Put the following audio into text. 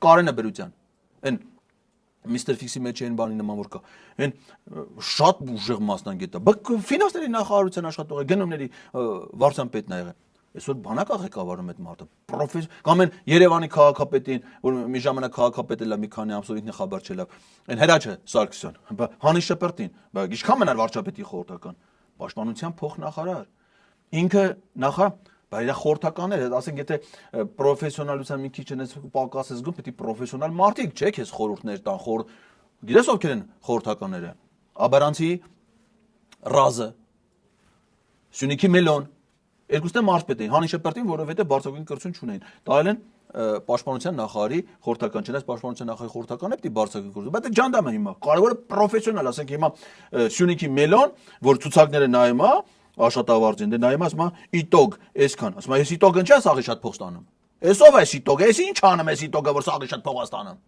Կարենը Բերության, այն Mr. Fix-ի մեջ այն բանի նման որ կա, այն շատ ուժեղ մասնագետ է, բայց ֆինանսների նախարարության աշխատող է, գնումների վարչության պետն է եղել։ Այսօր բանակ ղեկավարում այդ մարդը, կամ այն Երևանի քաղաքապետին, որ մի ժամանակ քաղաքապետ էլ մի քանի ամսով ինքն խաբար չելավ, այն Հրաչը Սարգսյան, Հանի Շպրտին, բայց ինչքան մնար վարչապետի խորհրդական, պաշտպանության փոխնախարար, ինքը բայց իր խորհրդականները, ասենք եթե պրոֆեսիոնալության մի քիչ այնպես պակաս ես զգում, պետք է պրոֆեսիոնալ մարդիկ, չէ՞ քեզ խորհուրդներ տան, գիտես ովքեր են խորհրդականները։ Աբարանցի Ռազը, Սյունիքի Մելոն, երկուսն են մարզպետ էին, Հանի Շպրտին, որովհետև բարձրագույն կրթություն չունեին։ Տալել են պաշտպանության նախարարի խորհրդական, չնայած պաշտպանության նախարարի խորհրդականը պետք է բարձրագույն կրթություն, բայց դա ջանդամ է հիմա։ Կարևորը պրոֆեսիոնալ, ասենք հիմա Սյունիքի Մելոն, որ ցուցակները նայում է, աշխատավարձին, դե նայում ասում է իտոգ այսքան, ասում է ես իտոգը ինչա սաղի շատ փող ստանում։ Էսով է իտոգը, էս ինչ անում է իտոգը, որ սաղի շատ փող ստանում։